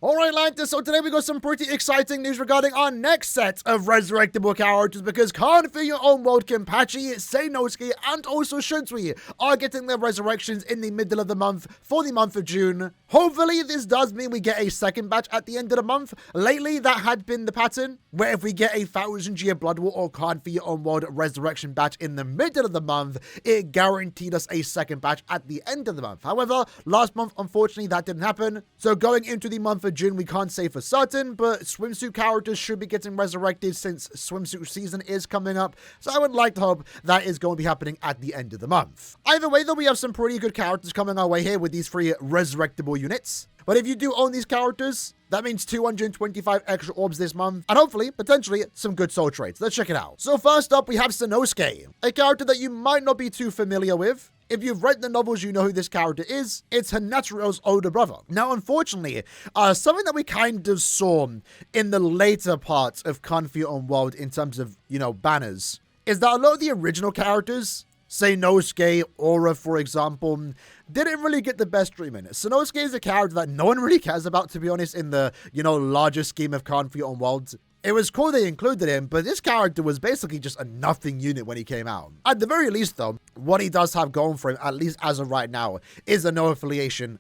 Alright, Lantis, so today we got some pretty exciting news regarding our next set of resurrectable characters because Can't Feel Your Own World Kachi, Senoske, and also Shuni are getting their resurrections in the middle of the month for the month of June. Hopefully, this does mean we get a second batch at the end of the month. Lately, that had been the pattern, where if we get a 1000-year Blood War or Can't Feel Your Own World resurrection batch in the middle of the month, it guaranteed us a second batch at the end of the month. However, last month, unfortunately, that didn't happen. So going into the month of June, we can't say for certain, but swimsuit characters should be getting resurrected since swimsuit season is coming up. So I would like to hope that is going to be happening at the end of the month. Either way, though, we have some pretty good characters coming our way here with these 3 resurrectable units. But if you do own these characters, that means 225 extra orbs this month, and hopefully, potentially, some good soul traits. Let's check it out. So first up, we have Senoske, a character that you might not be too familiar with. If you've read the novels, you know who this character is. It's Aaroniero older brother. Now, unfortunately, something that we kind of saw in the later parts of Can't Feel Your Own World in terms of, banners, is that a lot of the original characters, Senoske, Aura, for example, didn't really get the best treatment. Senoske is a character that no one really cares about, to be honest, in the, larger scheme of Can't Feel Your Own World. It was cool they included him, but this character was basically just a nothing unit when he came out. At the very least, though, what he does have going for him, at least as of right now, is a no affiliation.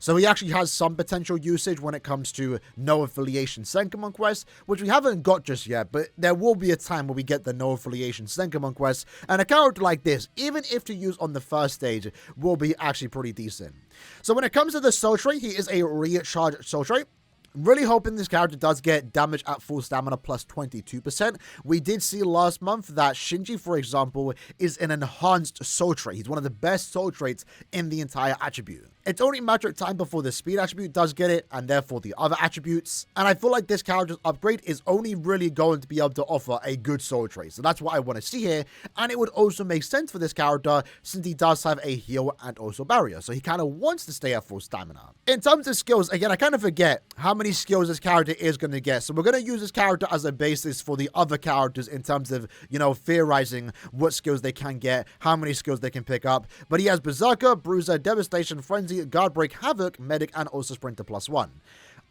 So he actually has some potential usage when it comes to no affiliation Senkamon quest, which we haven't got just yet, but there will be a time where we get the no affiliation Senkamon quest, and a character like this, even if to use on the first stage, will be actually pretty decent. So when it comes to the soul trait, he is a recharge soul trait. Really hoping this character does get damage at full stamina plus 22%. We did see last month that Shinji, for example, is an enhanced soul trait. He's one of the best soul traits in the entire attribute. It's only a matter of time before the speed attribute does get it, and therefore the other attributes. And I feel like this character's upgrade is only really going to be able to offer a good soul trait. So that's what I want to see here. And it would also make sense for this character since he does have a heal and also barrier. So he kind of wants to stay at full stamina. In terms of skills, again, I kind of forget how many skills this character is going to get. So we're going to use this character as a basis for the other characters in terms of, theorizing what skills they can get, how many skills they can pick up. But he has Berserker, Bruiser, Devastation, Frenzy, Guard Break, Havoc, Medic, and also Sprinter +1.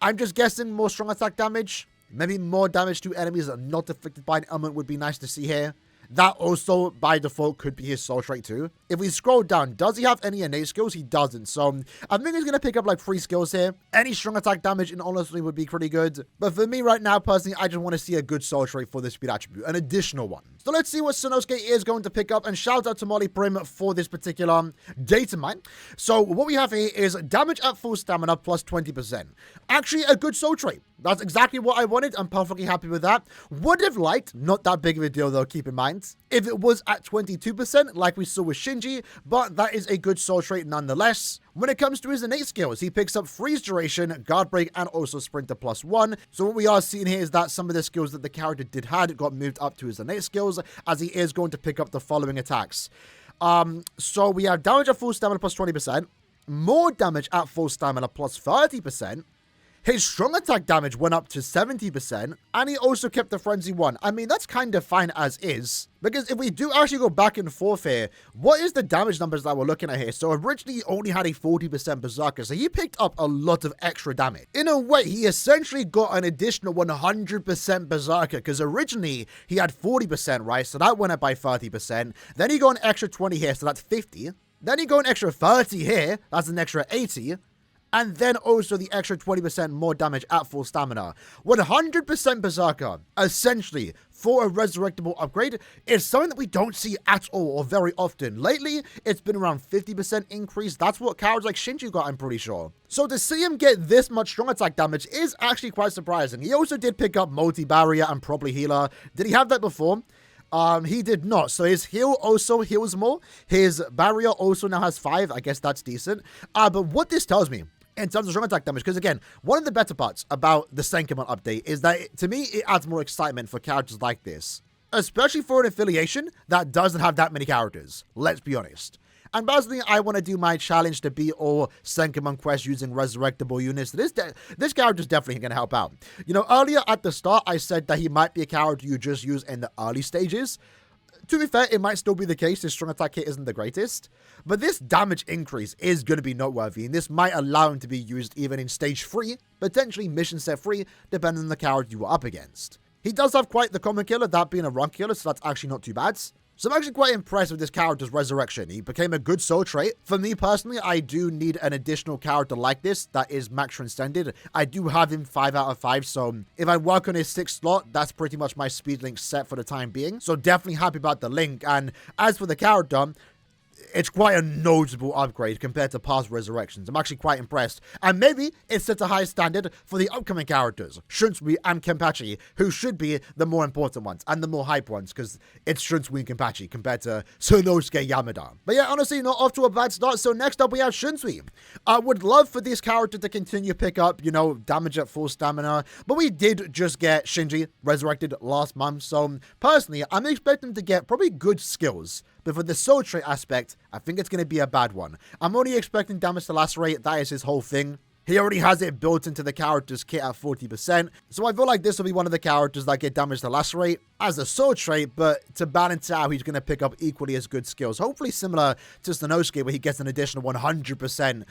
I'm just guessing more strong attack damage. Maybe more damage to enemies that are not affected by an element would be nice to see here. That also, by default, could be his soul trait too. If we scroll down, does he have any innate skills? He doesn't. So I think he's going to pick up like 3 skills here. Any strong attack damage, and honestly, would be pretty good. But for me right now, personally, I just want to see a good soul trait for this speed attribute, an additional one. So let's see what Senoske is going to pick up, and shout out to MolyPrim for this particular Datamine. So what we have here is damage at full stamina plus 20%. Actually, a good soul trait. That's exactly what I wanted. I'm perfectly happy with that. Would have liked, not that big of a deal though, keep in mind, if it was at 22% like we saw with Shinji, but that is a good soul trait nonetheless. When it comes to his innate skills, he picks up Freeze Duration, Guard Break, and also Sprinter +1. So what we are seeing here is that some of the skills that the character did had got moved up to his innate skills, as he is going to pick up the following attacks. So we have damage at full stamina plus 20%, more damage at full stamina plus 30%, his strong attack damage went up to 70%, and he also kept the Frenzy 1. I mean, that's kind of fine as is, because if we do actually go back and forth here, what is the damage numbers that we're looking at here? So originally, he only had a 40% Berserker, so he picked up a lot of extra damage. In a way, he essentially got an additional 100% Berserker, because originally, he had 40%, right? So that went up by 30%. Then he got an extra 20 here, so that's 50. Then he got an extra 30 here, that's an extra 80. And then also the extra 20% more damage at full stamina. 100% Berserker, essentially, for a resurrectable upgrade, is something that we don't see at all or very often. Lately, it's been around 50% increase. That's what characters like Shinji got, I'm pretty sure. So to see him get this much strong attack damage is actually quite surprising. He also did pick up multi-barrier and probably healer. Did he have that before? He did not. So his heal also heals more. His barrier also now has 5. I guess that's decent. But what this tells me, in terms of strong attack damage, because again, one of the better parts about the Senkamon update is that, to me, it adds more excitement for characters like this. Especially for an affiliation that doesn't have that many characters, let's be honest. And personally, I want to do my challenge to beat all Senkamon quests using resurrectable units. This character is definitely going to help out. Earlier at the start, I said that he might be a character you just use in the early stages. To be fair, it might still be the case. His strong attack hit isn't the greatest, but this damage increase is going to be noteworthy, and this might allow him to be used even in stage 3, potentially mission set 3, depending on the character you are up against. He does have quite the common killer, that being a run killer, so that's actually not too bad. So I'm actually quite impressed with this character's resurrection. He became a good soul trait. For me personally, I do need an additional character like this that is max transcended. I do have him 5 out of 5, so if I work on his 6th slot, that's pretty much my speed link set for the time being. So definitely happy about the link. And as for the character, it's quite a notable upgrade compared to past resurrections. I'm actually quite impressed. And maybe it sets a high standard for the upcoming characters, Shuni and Kachi, who should be the more important ones and the more hype ones, because it's Shuni and Kachi compared to Senoske Yamada. But yeah, honestly, not off to a bad start. So next up, we have Shuni. I would love for this character to continue pick up, damage at full stamina. But we did just get Shinji resurrected last month. So personally, I'm expecting to get probably good skills. But for the soul trait aspect, I think it's going to be a bad one. I'm only expecting damage to lacerate. That is his whole thing. He already has it built into the character's kit at 40%. So I feel like this will be one of the characters that get damage to lacerate as a soul trait, but to balance out, he's going to pick up equally as good skills. Hopefully similar to Senoske, where he gets an additional 100%,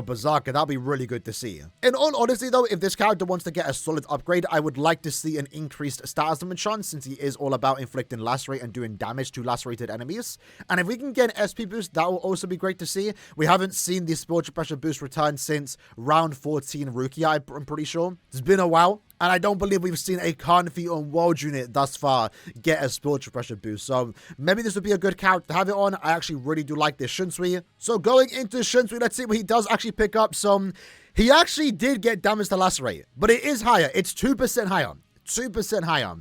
Berserker. That'll be really good to see. In all honesty, though, if this character wants to get a solid upgrade, I would like to see an increased status dimension chance, since he is all about inflicting lacerate and doing damage to lacerated enemies. And if we can get an SP boost, that will also be great to see. We haven't seen the spiritual pressure boost return since round 14 Rukia, I'm pretty sure. It's been a while, and I don't believe we've seen a Kanfi on world unit thus far get a spiritual pressure boost. So maybe this would be a good character to have it on. I actually really do like this Shuni. So going into Shuni, let's see what he does actually pick up. So he actually did get damage to lacerate, but it is higher. It's 2% higher. 2% higher.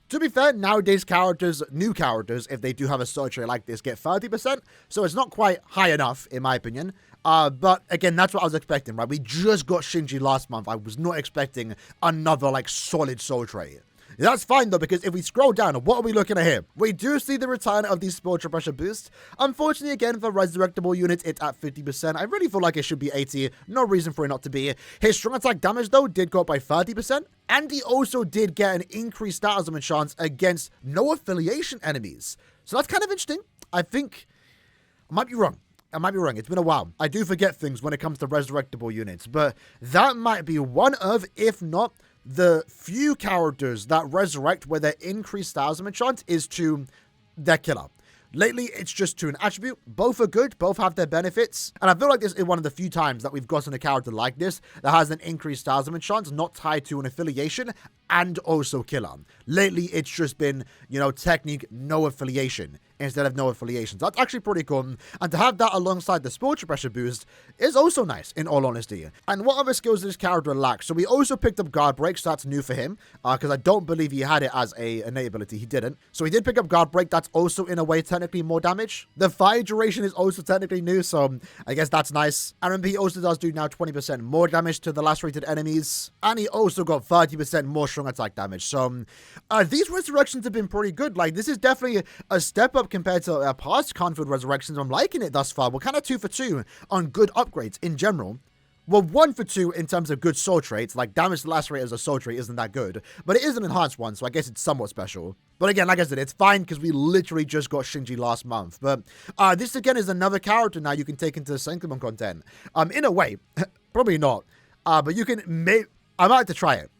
To be fair, nowadays new characters, if they do have a soul trait like this, get 30%. So it's not quite high enough, in my opinion. But again, that's what I was expecting, right? We just got Shinji last month. I was not expecting another, solid soul trait. That's fine, though, because if we scroll down, what are we looking at here? We do see the return of the spiritual pressure boost. Unfortunately, again, for resurrectable units, it's at 50%. I really feel like it should be 80. No reason for it not to be. His strong attack damage, though, did go up by 30%. And he also did get an increased status dimension chance against no affiliation enemies. So that's kind of interesting. I think I might be wrong. It's been a while. I do forget things when it comes to resurrectable units. But that might be one of, if not the few characters that resurrect where their increased status dimension chance is to their killer. Lately, it's just to an attribute. Both are good. Both have their benefits. And I feel like this is one of the few times that we've gotten a character like this that has an increased status dimension chance not tied to an affiliation and also killer. Lately, it's just been, technique, no affiliation instead of no affiliations. That's actually pretty cool. And to have that alongside the spiritual pressure boost is also nice, in all honesty. And what other skills does this character lack? So we also picked up guard break, so that's new for him, because I don't believe he had it as a innate ability. He didn't. So he did pick up guard break. That's also, in a way, technically more damage. The fire duration is also technically new, so I guess that's nice. And he also does do now 20% more damage to the lacerated enemies. And he also got 30% more strong attack damage. So these resurrections have been pretty good. This is definitely a step up compared to past Conflict resurrections. I'm liking it thus far. We're kind of 2 for 2 on good upgrades in general. Well, 1 for 2 in terms of good soul traits. Damage to lacerate as a soul trait isn't that good, but it is an enhanced one, so I guess it's somewhat special. But again, like I said, it's fine because we literally just got Shinji last month. But this again is another character now you can take into the Senkumon content. In a way, probably not. But you can I might have to try it.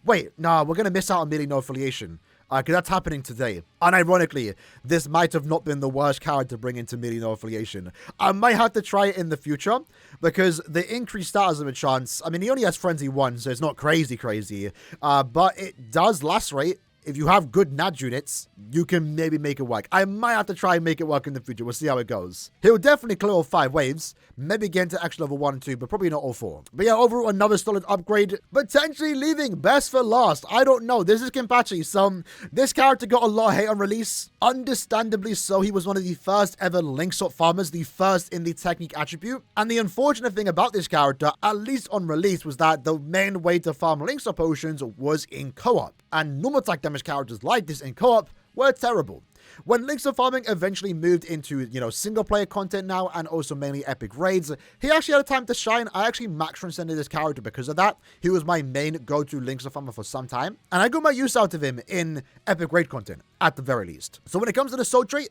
Wait, nah, we're going to miss out on meeting no affiliation. Because that's happening today. Unironically, this might have not been the worst character to bring into melee no affiliation. I might have to try it in the future, because the increased status of a chance, he only has Frenzy 1, so it's not crazy, but it does lacerate. If you have good Nad units, you can maybe make it work. I might have to try and make it work in the future. We'll see how it goes. He'll definitely clear all 5 waves. Maybe get into action level 1 and 2, but probably not all 4. But yeah, overall, another solid upgrade. Potentially leaving best for last. I don't know. This is Kachi. So this character got a lot of hate on release. Understandably so. He was one of the first ever Linksop farmers. The first in the technique attribute. And the unfortunate thing about this character, at least on release, was that the main way to farm Linksop potions was in co-op. And normal attack damage characters like this in co-op were terrible. When Links of Farming eventually moved into, you know, single player content now and also mainly epic raids, he actually had a time to shine. I actually max transcended this character because of that. He was my main go-to Links of Farmer for some time, and I got my use out of him in epic raid content at the very least. So when it comes to the soul trait,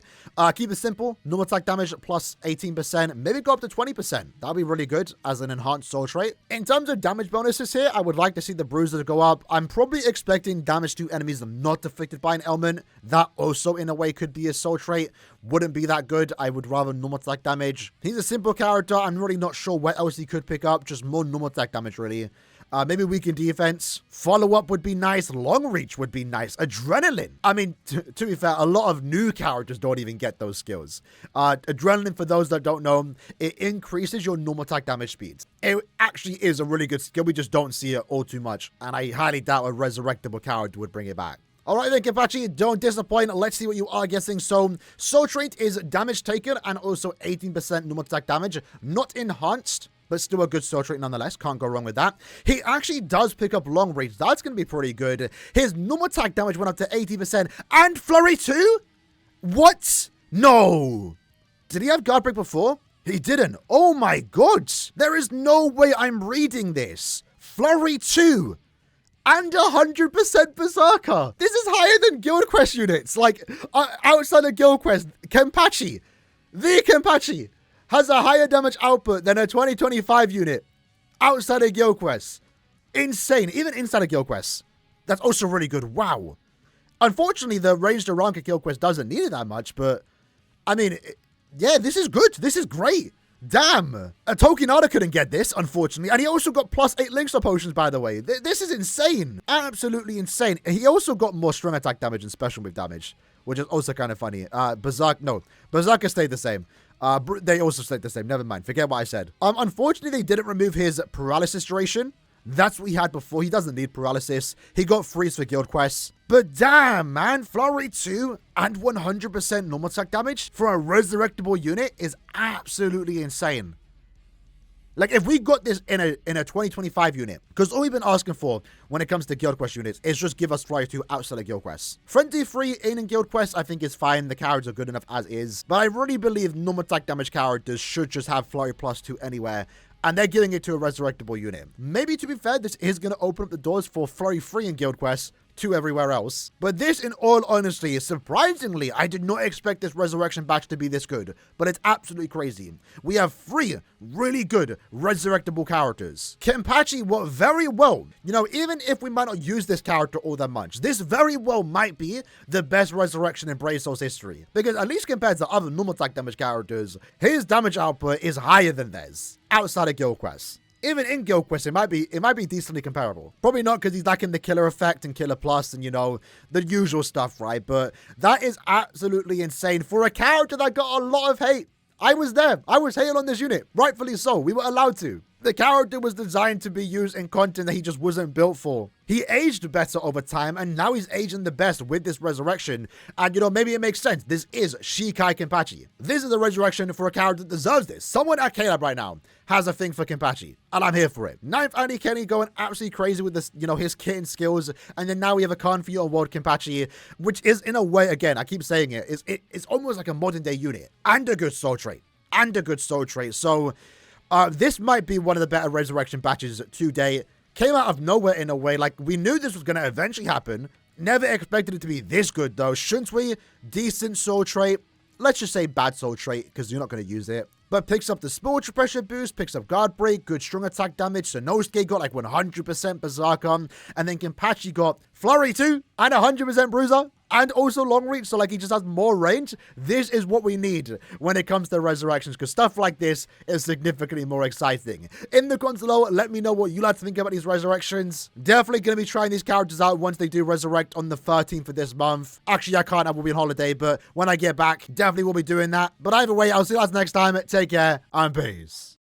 keep it simple. Normal attack damage plus 18%, maybe go up to 20%. That'd be really good as an enhanced soul trait. In terms of damage bonuses here, I would like to see the bruiser go up. I'm probably expecting damage to enemies not afflicted by an ailment. That also in a way could be a soul trait. Wouldn't be that good. I would rather normal attack damage. He's a simple character. I'm really not sure what else he could pick up. Just more normal attack damage really. Maybe weaken defense. Follow-up would be nice. Long reach would be nice. Adrenaline. I mean, to be fair, a lot of new characters don't even get those skills. Adrenaline, for those that don't know, it increases your normal attack damage speeds. It actually is a really good skill. We just don't see it all too much. And I highly doubt a resurrectable character would bring it back. Alright then, Kachi, don't disappoint. Let's see what you are guessing. So, soul trait is damage taken and also 18% normal attack damage. Not enhanced, but still a good soul trait nonetheless. Can't go wrong with that. He actually does pick up long range. That's going to be pretty good. His normal attack damage went up to 80%. And flurry too? What? No. Did he have guard break before? He didn't. Oh my god. There is no way I'm reading this. Flurry 2. And 100% Berserker. This is higher than Guild Quest units. Like, outside of Guild Quest, Kenpachi, the Kenpachi, has a higher damage output than a 2025 unit outside of Guild Quest. Insane. Even inside of Guild Quest. That's also really good. Wow. Unfortunately, the ranged Aranka Guild Quest doesn't need it that much, but, I mean, yeah, this is good. This is great. Damn. A Tokinada couldn't get this, unfortunately. And he also got plus 8 Links potions, by the way. This is insane. Absolutely insane. He also got more strong attack damage and special move damage, which is also kind of funny. Berserker stayed the same. They also stayed the same. Never mind. Forget what I said. Unfortunately, they didn't remove his paralysis duration. That's what he had before. He doesn't need paralysis. He got freeze for guild quests. But damn, man, Flurry 2 and 100% normal attack damage for a resurrectable unit is absolutely insane. Like, if we got this in a 2025 unit, because all we've been asking for when it comes to Guild Quest units is just give us Flurry 2 outside of Guild Quests. Frenzy 3 in Guild Quest, I think is fine. The characters are good enough as is. But I really believe normal attack damage characters should just have Flurry plus 2 anywhere. And they're giving it to a resurrectable unit. Maybe, to be fair, this is going to open up the doors for Flurry 3 in Guild Quest to everywhere else. But this, in all honesty, surprisingly, I did not expect this resurrection batch to be this good. But it's absolutely crazy. We have 3 really good resurrectable characters. Kenpachi worked very well. You know, even if we might not use this character all that much, this very well might be the best resurrection in Brave Souls history. Because at least compared to other normal attack damage characters, his damage output is higher than theirs outside of Guild Quest. Even in Guild Quest, it might be decently comparable. Probably not because he's lacking the killer effect and killer plus and, you know, the usual stuff, right? But that is absolutely insane for a character that got a lot of hate. I was there. I was hating on this unit. Rightfully so. We were allowed to. The character was designed to be used in content that he just wasn't built for. He aged better over time, and now he's aging the best with this resurrection. And, you know, maybe it makes sense. This is Shikai Kenpachi. This is a resurrection for a character that deserves this. Someone at Caleb right now has a thing for Kenpachi, and I'm here for it. 9th Andy Kenny going absolutely crazy with this, you know, his kitten skills. And then now we have a Confio World Kenpachi, which is, in a way, again, I keep saying it, it's almost like a modern day unit. And a good soul trait. So, this might be one of the better resurrection batches to date. Came out of nowhere in a way. Like, we knew this was going to eventually happen. Never expected it to be this good, though. Shunsui, decent soul trait. Let's just say bad soul trait, because you're not going to use it. But picks up the spiritual pressure boost, picks up guard break, good strong attack damage. Senoske got like 100% Berserker. And then Kenpachi got Flurry 2 and 100% Bruiser. And also long reach, so like he just has more range. This is what we need when it comes to resurrections, because stuff like this is significantly more exciting. In the comments below, let me know what you like to think about these resurrections. Definitely going to be trying these characters out once they do resurrect on the 13th of this month. Actually, I can't, I will be on holiday, but when I get back, definitely will be doing that. But either way, I'll see you guys next time. Take care and peace.